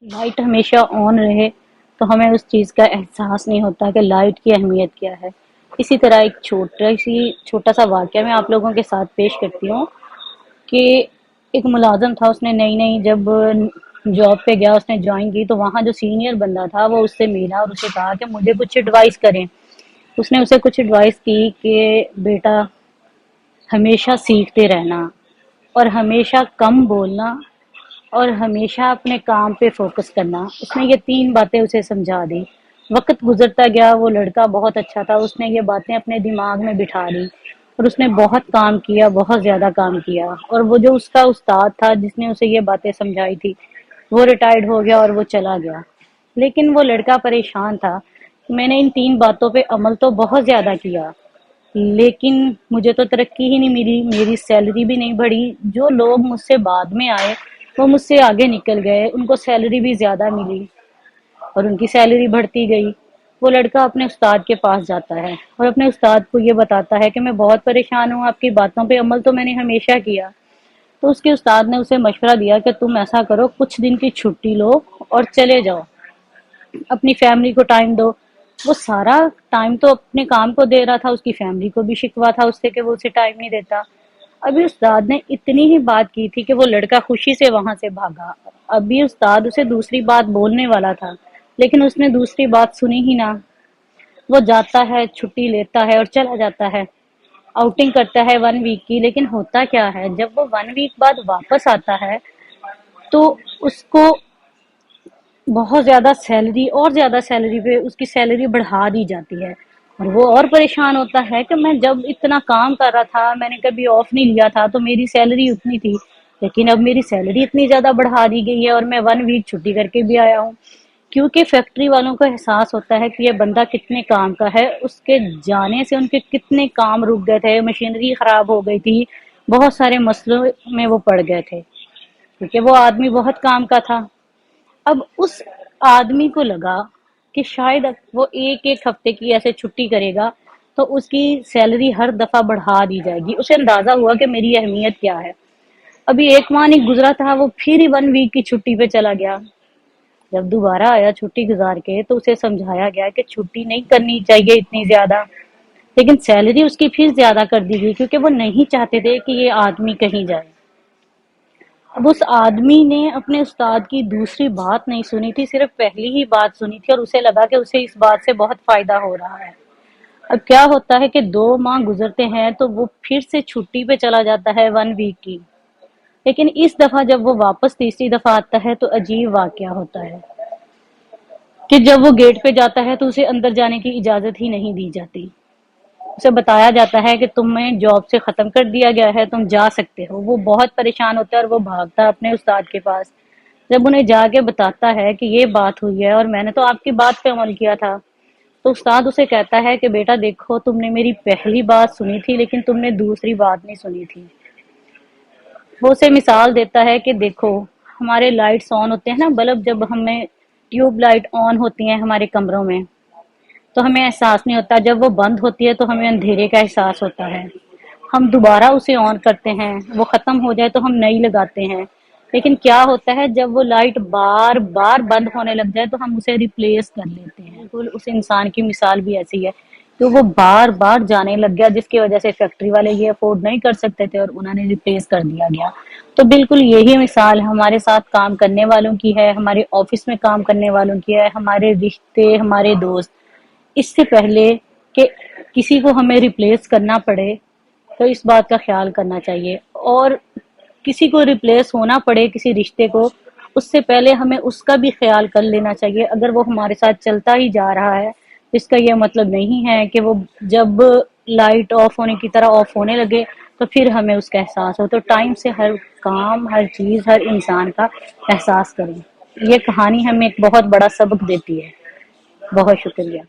Light ہمیشہ آن رہے تو ہمیں اس چیز کا احساس نہیں ہوتا کہ لائٹ کی اہمیت کیا ہے۔ اسی طرح ایک چھوٹا سا واقعہ میں آپ لوگوں کے ساتھ پیش کرتی ہوں کہ ایک ملازم تھا، اس نے نئی نئی جب جاب پہ گیا، اس نے جوائن کی تو وہاں جو سینئر بندہ تھا وہ اس سے ملا اور اسے کہا کہ مجھے کچھ ایڈوائس کریں۔ اس نے اسے کچھ ایڈوائس کی کہ بیٹا، ہمیشہ سیکھتے رہنا اور ہمیشہ کم بولنا اور ہمیشہ اپنے کام پہ فوکس کرنا۔ اس نے یہ 3 باتیں اسے سمجھا دی۔ وقت گزرتا گیا، وہ لڑکا بہت اچھا تھا، اس نے یہ باتیں اپنے دماغ میں بٹھا لی اور اس نے بہت کام کیا، بہت زیادہ کام کیا۔ اور وہ جو اس کا استاد تھا جس نے اسے یہ باتیں سمجھائی تھی، وہ ریٹائرڈ ہو گیا اور وہ چلا گیا۔ لیکن وہ لڑکا پریشان تھا، میں نے ان 3 باتوں پہ عمل تو بہت زیادہ کیا لیکن مجھے تو ترقی ہی نہیں ملی، میری سیلری بھی نہیں بڑھی۔ جو لوگ مجھ سے بعد میں آئے وہ مجھ سے آگے نکل گئے، ان کو سیلری بھی زیادہ ملی اور ان کی سیلری بڑھتی گئی۔ وہ لڑکا اپنے استاد کے پاس جاتا ہے اور اپنے استاد کو یہ بتاتا ہے کہ میں بہت پریشان ہوں، آپ کی باتوں پہ عمل تو میں نے ہمیشہ کیا۔ تو اس کے استاد نے اسے مشورہ دیا کہ تم ایسا کرو، کچھ دن کی چھٹی لو اور چلے جاؤ، اپنی فیملی کو ٹائم دو۔ وہ سارا ٹائم تو اپنے کام کو دے رہا تھا، اس کی فیملی کو بھی شکوا تھا اس سے کہ وہ اسے ٹائم نہیں دیتا۔ ابھی استاد نے اتنی ہی بات کی تھی کہ وہ لڑکا خوشی سے وہاں سے بھاگا۔ ابھی استاد اسے دوسری بات بولنے والا تھا لیکن اس نے دوسری بات سنی ہی نہ۔ وہ جاتا ہے، چھٹی لیتا ہے اور چلا جاتا ہے، آؤٹنگ کرتا ہے 1 ویک کی۔ لیکن ہوتا کیا ہے، جب وہ 1 ویک بعد واپس آتا ہے تو اس کو بہت زیادہ سیلری اور زیادہ سیلری پہ اس کی سیلری بڑھا دی جاتی ہے اور وہ اور پریشان ہوتا ہے کہ میں جب اتنا کام کر رہا تھا، میں نے کبھی آف نہیں لیا تھا تو میری سیلری اتنی تھی، لیکن اب میری سیلری اتنی زیادہ بڑھا دی گئی ہے اور میں 1 ویک چھٹی کر کے بھی آیا ہوں۔ کیونکہ فیکٹری والوں کو احساس ہوتا ہے کہ یہ بندہ کتنے کام کا ہے، اس کے جانے سے ان کے کتنے کام رک گئے تھے، مشینری خراب ہو گئی تھی، بہت سارے مسئلوں میں وہ پڑ گئے تھے کیونکہ وہ آدمی بہت کام کا تھا۔ اب اس آدمی کو لگا کہ شاید وہ ایک ہفتے کی ایسے چھٹی کرے گا تو اس کی سیلری ہر دفعہ بڑھا دی جائے گی۔ اسے اندازہ ہوا کہ میری اہمیت کیا ہے۔ ابھی 1 ماہ نہیں گزرا تھا، وہ پھر ہی 1 ویک کی چھٹی پہ چلا گیا۔ جب دوبارہ آیا چھٹی گزار کے تو اسے سمجھایا گیا کہ چھٹی نہیں کرنی چاہیے اتنی زیادہ، لیکن سیلری اس کی پھر زیادہ کر دی گئی کیونکہ وہ نہیں چاہتے تھے کہ یہ آدمی کہیں جائے۔ اب اس آدمی نے اپنے استاد کی دوسری بات نہیں سنی تھی، صرف پہلی ہی بات سنی تھی اور اسے لگا کہ اسے اس بات سے بہت فائدہ ہو رہا ہے۔ اب کیا ہوتا ہے کہ 2 ماہ گزرتے ہیں تو وہ پھر سے چھٹی پہ چلا جاتا ہے 1 ویک کی، لیکن اس دفعہ جب وہ واپس تیسری دفعہ آتا ہے تو عجیب واقعہ ہوتا ہے کہ جب وہ گیٹ پہ جاتا ہے تو اسے اندر جانے کی اجازت ہی نہیں دی جاتی۔ اسے بتایا جاتا ہے کہ تمہیں جاب سے ختم کر دیا گیا ہے، تم جا سکتے ہو۔ وہ بہت پریشان ہوتا ہے اور وہ بھاگتا ہے اپنے استاد کے پاس۔ جب انہیں جا کے بتاتا ہے کہ یہ بات ہوئی ہے اور میں نے تو آپ کی بات پہ عمل کیا تھا، تو استاد اسے کہتا ہے کہ بیٹا دیکھو، تم نے میری پہلی بات سنی تھی لیکن تم نے دوسری بات نہیں سنی تھی۔ وہ اسے مثال دیتا ہے کہ دیکھو، ہمارے لائٹس آن ہوتے ہیں نا، بلب جب ہمیں ٹیوب لائٹ آن ہوتی ہیں ہمارے کمروں میں تو ہمیں احساس نہیں ہوتا، جب وہ بند ہوتی ہے تو ہمیں اندھیرے کا احساس ہوتا ہے۔ ہم دوبارہ اسے آن کرتے ہیں، وہ ختم ہو جائے تو ہم نئی لگاتے ہیں، لیکن کیا ہوتا ہے جب وہ لائٹ بار بار بند ہونے لگ جائے تو ہم اسے ریپلیس کر لیتے ہیں۔ بالکل اس انسان کی مثال بھی ایسی ہے کہ وہ بار بار جانے لگ گیا، جس کی وجہ سے فیکٹری والے یہ افورڈ نہیں کر سکتے تھے اور انہوں نے ریپلیس کر دیا گیا۔ تو بالکل یہی مثال ہمارے ساتھ کام کرنے والوں کی ہے، ہمارے آفس میں کام کرنے والوں کی ہے، ہمارے رشتے، ہمارے دوست۔ اس سے پہلے کہ کسی کو ہمیں ریپلیس کرنا پڑے تو اس بات کا خیال کرنا چاہیے، اور کسی کو ریپلیس ہونا پڑے کسی رشتے کو، اس سے پہلے ہمیں اس کا بھی خیال کر لینا چاہیے۔ اگر وہ ہمارے ساتھ چلتا ہی جا رہا ہے، اس کا یہ مطلب نہیں ہے کہ وہ جب لائٹ آف ہونے کی طرح آف ہونے لگے تو پھر ہمیں اس کا احساس ہو۔ تو ٹائم سے ہر کام، ہر چیز، ہر انسان کا احساس کریں۔ یہ کہانی ہمیں ایک بہت بڑا سبق دیتی ہے۔ بہت شکریہ۔